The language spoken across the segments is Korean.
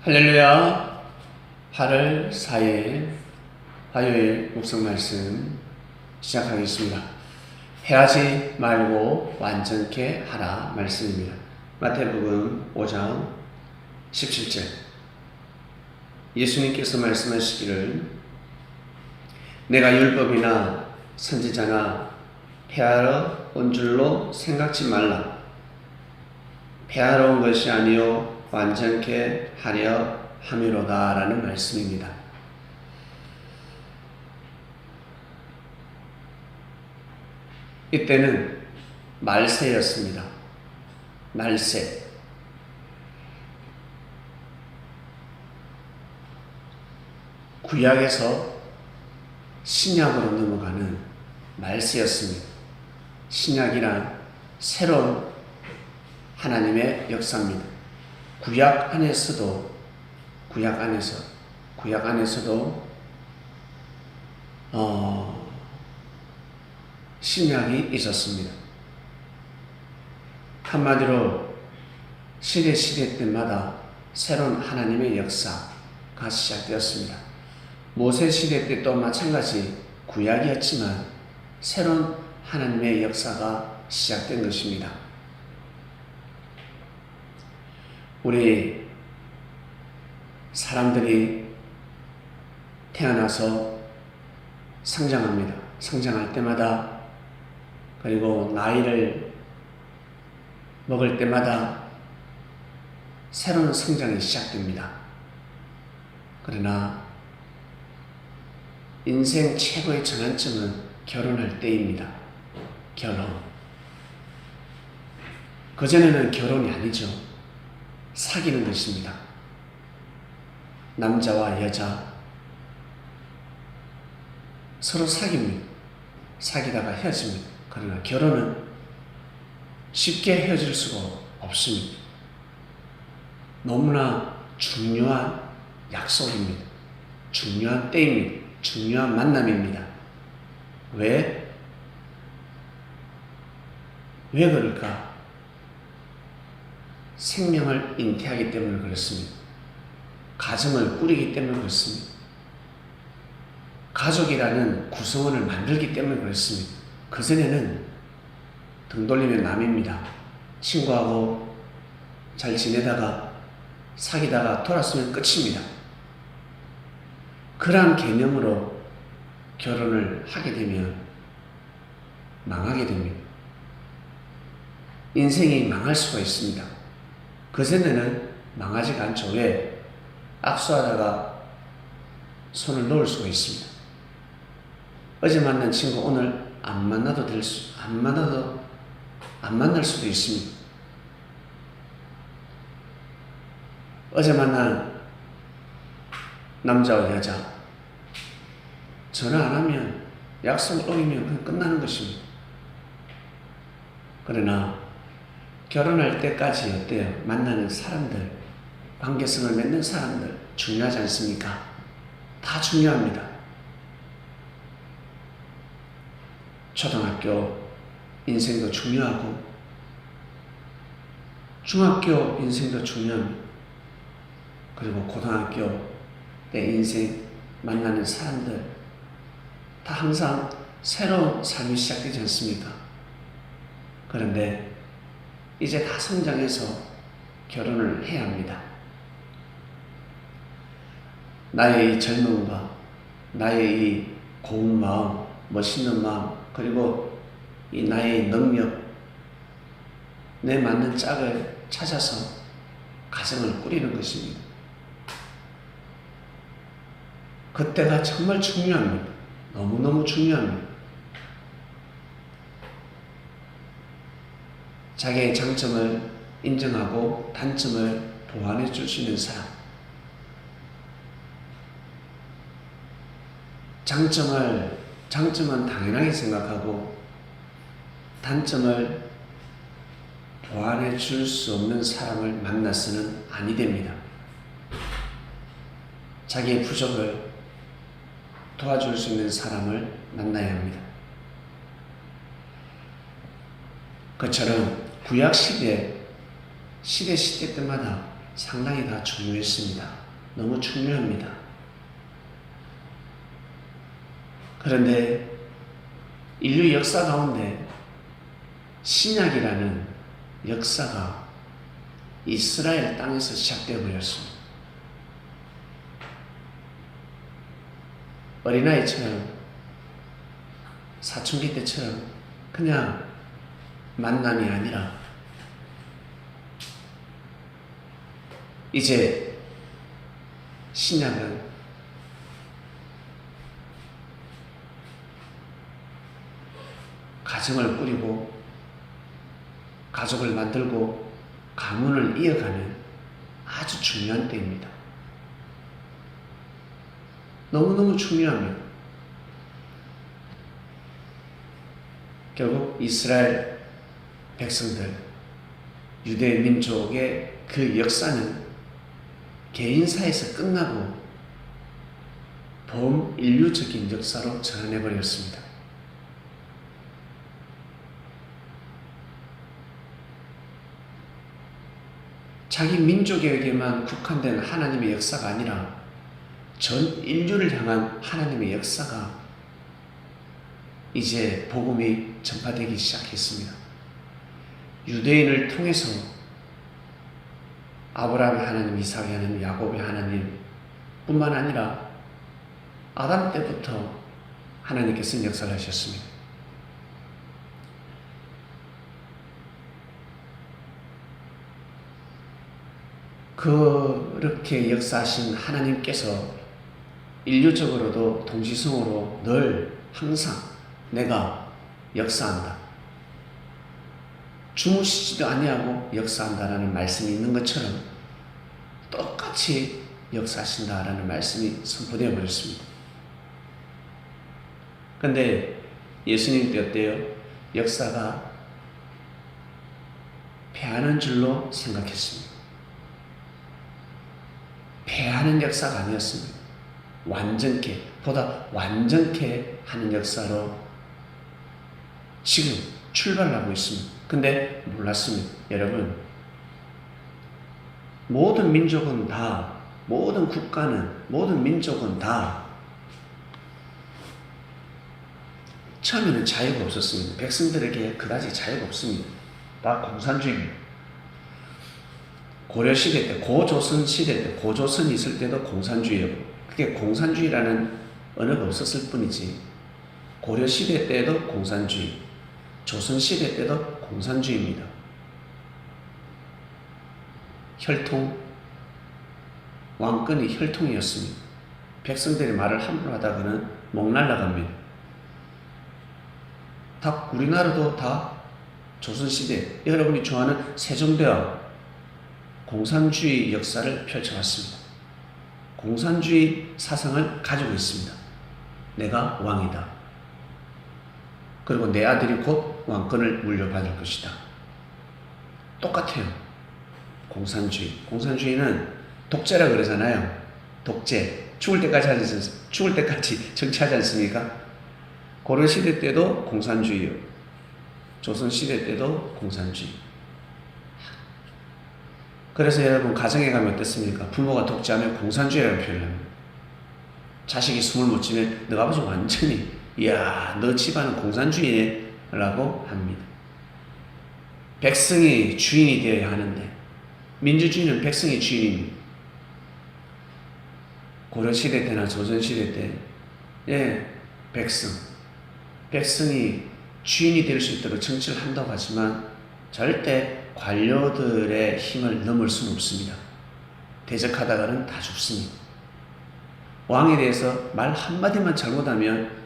할렐루야. 8월 4일 화요일 묵상 말씀 시작하겠습니다. 해하지 말고 완전케 하라 말씀입니다. 마태복음 5장 17절. 예수님께서 말씀하시기를 내가 율법이나 선지자나 폐하러 온 줄로 생각지 말라. 폐하러 온 것이 아니요 완전케 하려 함이로다 라는 말씀입니다. 이때는 말세였습니다. 말세. 구약에서 신약으로 넘어가는 말세였습니다. 신약이란 새로운 하나님의 역사입니다. 구약 안에서도 신약이 있었습니다. 한마디로 시대 때마다 새로운 하나님의 역사가 시작되었습니다. 모세 시대 때 또 마찬가지 구약이었지만 새로운 하나님의 역사가 시작된 것입니다. 우리 사람들이 태어나서 성장합니다. 성장할 때마다 그리고 나이를 먹을 때마다 새로운 성장이 시작됩니다. 그러나 인생 최고의 전환점은 결혼할 때입니다. 결혼. 그전에는 결혼이 아니죠. 사귀는 것입니다. 남자와 여자 서로 사깁니다. 사귀다가 헤어집니다. 그러나 결혼은 쉽게 헤어질 수가 없습니다. 너무나 중요한 약속입니다. 중요한 때입니다. 중요한 만남입니다. 왜 그럴까? 생명을 잉태하기 때문에 그렇습니다. 가정을 꾸리기 때문에 그렇습니다. 가족이라는 구성원을 만들기 때문에 그렇습니다. 그전에는 등 돌리면 남입니다. 친구하고 잘 지내다가 사귀다가 돌았으면 끝입니다. 그러한 개념으로 결혼을 하게 되면 망하게 됩니다. 인생이 망할 수가 있습니다. 그전에는 망하지가 않죠. 왜? 악수하다가 손을 놓을 수가 있습니다. 어제 만난 친구 오늘 안 만날 수도 있습니다. 어제 만난 남자와 여자 전화 안 하면 약속을 어기면 그냥 끝나는 것입니다. 그러나 결혼할 때까지 어때요? 만나는 사람들, 관계성을 맺는 사람들 중요하지 않습니까? 다 중요합니다. 초등학교 인생도 중요하고 중학교 인생도 중요합니다. 그리고 고등학교 때 인생 만나는 사람들 다 항상 새로운 삶이 시작되지 않습니까? 그런데 이제 다 성장해서 결혼을 해야 합니다. 나의 이 젊음과 나의 이 고운 마음, 멋있는 마음, 그리고 이 나의 능력, 내 맞는 짝을 찾아서 가정을 꾸리는 것입니다. 그때가 정말 중요합니다. 너무너무 중요합니다. 자기의 장점을 인정하고 단점을 보완해 줄 수 있는 사람. 장점은 당연하게 생각하고 단점을 보완해 줄 수 없는 사람을 만나서는 아니 됩니다. 자기의 부족을 도와줄 수 있는 사람을 만나야 합니다. 그처럼 구약 시대 때마다 상당히 다 중요했습니다. 너무 중요합니다. 그런데 인류 역사 가운데 신약이라는 역사가 이스라엘 땅에서 시작되어 버렸습니다. 어린아이처럼 사춘기 때처럼 그냥 만남이 아니라 이제 신약은 가정을 꾸리고 가족을 만들고 가문을 이어가는 아주 중요한 때입니다. 너무너무 중요합니다. 결국 이스라엘 백성들, 유대 민족의 그 역사는 개인사에서 끝나고 범인류적인 역사로 전환해버렸습니다. 자기 민족에게만 국한된 하나님의 역사가 아니라 전 인류를 향한 하나님의 역사가 이제 복음이 전파되기 시작했습니다. 유대인을 통해서 아브라함의 하나님, 이삭의 하나님, 야곱의 하나님 뿐만 아니라 아담 때부터 하나님께서는 역사를 하셨습니다. 그렇게 역사하신 하나님께서 인류적으로도 동지성으로 늘 항상 내가 역사한다, 주무시지도 아니하고 역사한다라는 말씀이 있는 것처럼 똑같이 역사하신다라는 말씀이 선포되어 버렸습니다. 근데 예수님 때 어때요? 역사가 패하는 줄로 생각했습니다. 패하는 역사가 아니었습니다. 완전케, 보다 완전케 하는 역사로 지금 출발을 하고 있습니다. 근데 몰랐습니다. 여러분, 모든 민족은 다, 모든 국가는, 모든 민족은 다 처음에는 자유가 없었습니다. 백성들에게 그다지 자유가 없습니다. 다 공산주의입니다. 고려시대 때, 고조선 시대 때, 고조선이 있을 때도 공산주의였고, 그게 공산주의라는 언어가 없었을 뿐이지, 고려시대 때도 공산주의, 조선시대 때도 공산주의입니다. 혈통, 왕권이 혈통이었습니다. 백성들이 말을 함부로 하다가는 목 날라갑니다. 다, 우리나라도 다 조선시대, 여러분이 좋아하는 세종대왕, 공산주의 역사를 펼쳐왔습니다. 공산주의 사상을 가지고 있습니다. 내가 왕이다. 그리고 내 아들이 곧 왕권을 물려받을 것이다. 똑같아요. 공산주의. 공산주의는 독재라 그러잖아요. 독재. 죽을 때까지 정치하지 않습니까? 고려시대 때도 공산주의요. 조선시대 때도 공산주의. 그래서 여러분 가정에 가면 어떻습니까? 부모가 독재하면 공산주의라고 표현합니다. 자식이 숨을 못 쉬면 너 아버지 완전히 이야 너 집안은 공산주의네 라고 합니다. 백성이 주인이 되어야 하는데 민주주의는 백성이 주인입니다. 고려시대 때나 조선시대 때 백성이 주인이 될 수 있도록 정치를 한다고 하지만 절대 관료들의 힘을 넘을 수는 없습니다. 대적하다가는 다 죽습니다. 왕에 대해서 말 한마디만 잘못하면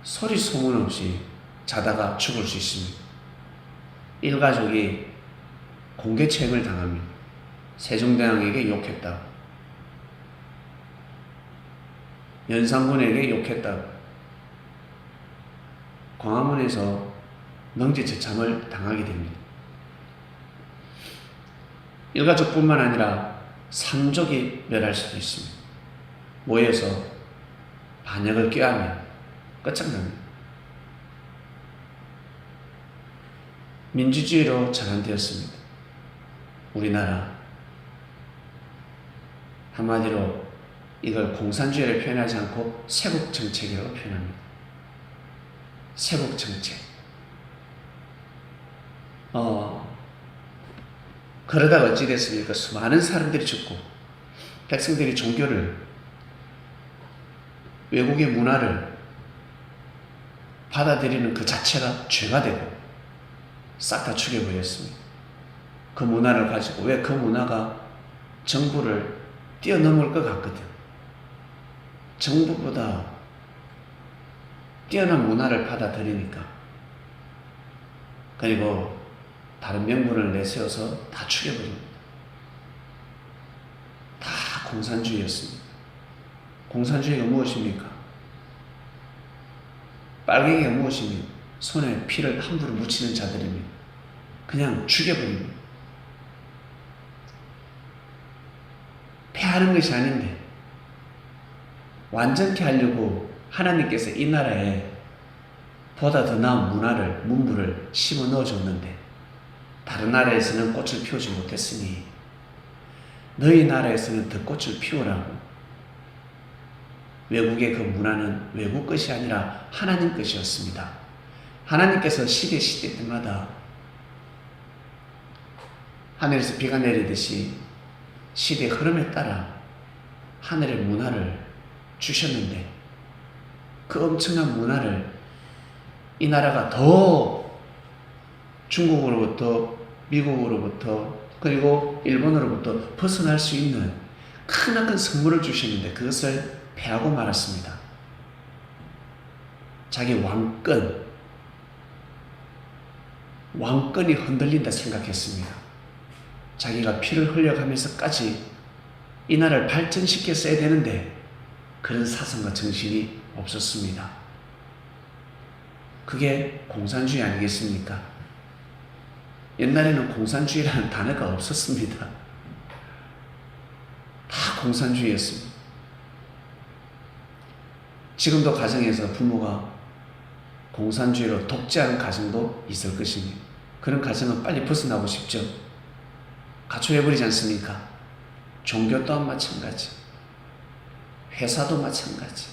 소리 소문 없이 자다가 죽을 수 있습니다. 일가족이 공개체행을 당합니다. 세종대왕에게 욕했다. 연산군에게 욕했다. 광화문에서 명제처참을 당하게 됩니다. 일가족뿐만 아니라 삼족이 멸할 수도 있습니다. 모여서 반역을 꾀하면 끝장납니다. 민주주의로 전환되었습니다. 우리나라 한마디로 이걸 공산주의를 표현하지 않고 세국정책이라고 표현합니다. 세국정책. 그러다가 어찌 됐습니까? 수많은 사람들이 죽고 백성들이 종교를, 외국의 문화를 받아들이는 그 자체가 죄가 되고 싹 다 죽여버렸습니다. 그 문화를 가지고, 왜 그 문화가 정부를 뛰어넘을 것 같거든. 정부보다 뛰어난 문화를 받아들이니까. 그리고 다른 명분을 내세워서 다 죽여버립니다. 다 공산주의였습니다. 공산주의가 무엇입니까? 빨갱이가 무엇입니까? 손에 피를 함부로 묻히는 자들입니다. 그냥 죽여버립니다. 패하는 것이 아닌데 완전케 하려고 하나님께서 이 나라에 보다 더 나은 문화를, 문물을 심어 넣어줬는데 다른 나라에서는 꽃을 피우지 못했으니 너희 나라에서는 더 꽃을 피우라고. 외국의 그 문화는 외국 것이 아니라 하나님 것이었습니다. 하나님께서 시대 때마다 하늘에서 비가 내리듯이 시대의 흐름에 따라 하늘의 문화를 주셨는데 그 엄청난 문화를 이 나라가 더 중국으로부터, 미국으로부터, 그리고 일본으로부터 벗어날 수 있는 크나큰 선물을 주셨는데 그것을 패하고 말았습니다. 자기 왕권이 흔들린다 생각했습니다. 자기가 피를 흘려가면서까지 이 나라를 발전시켰어야 되는데 그런 사상과 정신이 없었습니다. 그게 공산주의 아니겠습니까? 옛날에는 공산주의라는 단어가 없었습니다. 다 공산주의였습니다. 지금도 가정에서 부모가 공산주의로 독재하는 가정도 있을 것입니다. 그런 가정은 빨리 벗어나고 싶죠. 가초해버리지 않습니까? 종교 또한 마찬가지, 회사도 마찬가지.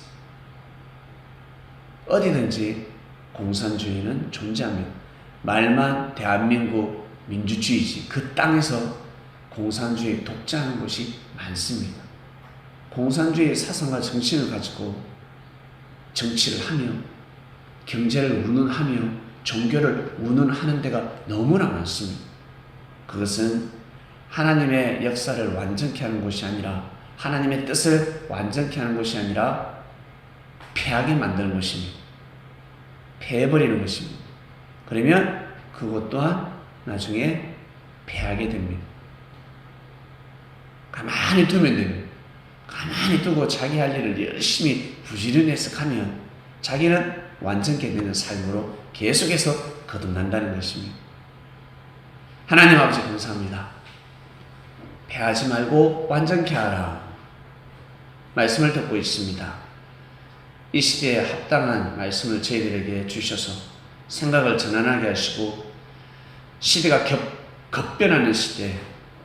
어디든지 공산주의는 존재합니다. 말만 대한민국 민주주의지 그 땅에서 공산주의 독재하는 곳이 많습니다. 공산주의 사상과 정신을 가지고 정치를 하며 경제를 운운하며 종교를 운운하는 데가 너무나 많습니다. 그것은 하나님의 역사를 완전케 하는 곳이 아니라, 하나님의 뜻을 완전케 하는 것이 아니라 패하게 만드는 것입니다. 패해버리는 것입니다. 그러면 그것 또한 나중에 패하게 됩니다. 가만히 두면 됩니다. 가만히 두고 자기 할 일을 열심히 부지런해서 가면 자기는 완전케 되는 삶으로 계속해서 거듭난다는 것입니다. 하나님 아버지 감사합니다. 패하지 말고 완전케 하라 말씀을 듣고 있습니다. 이 시대에 합당한 말씀을 저희들에게 주셔서 생각을 전환하게 하시고 시대가 급변하는 시대에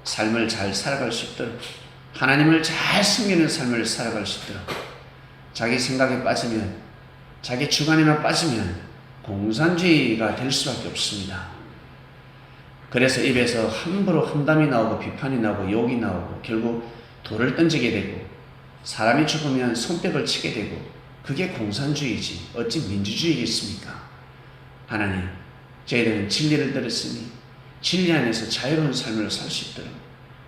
삶을 잘 살아갈 수 있도록, 하나님을 잘 섬기는 삶을 살아갈 수 있도록, 자기 생각에 빠지면, 자기 주관에만 빠지면 공산주의가 될 수밖에 없습니다. 그래서 입에서 함부로 험담이 나오고 비판이 나오고 욕이 나오고 결국 돌을 던지게 되고 사람이 죽으면 손뼉을 치게 되고 그게 공산주의지 어찌 민주주의겠습니까? 하나님, 저희들은 진리를 들었으니 진리 안에서 자유로운 삶을 살 수 있도록,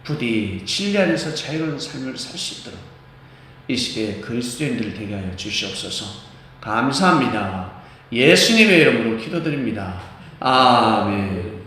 부디 진리 안에서 자유로운 삶을 살 수 있도록 이 시대에 그리스도인들 되게 하여 주시옵소서. 감사합니다. 예수님의 이름으로 기도드립니다. 아멘.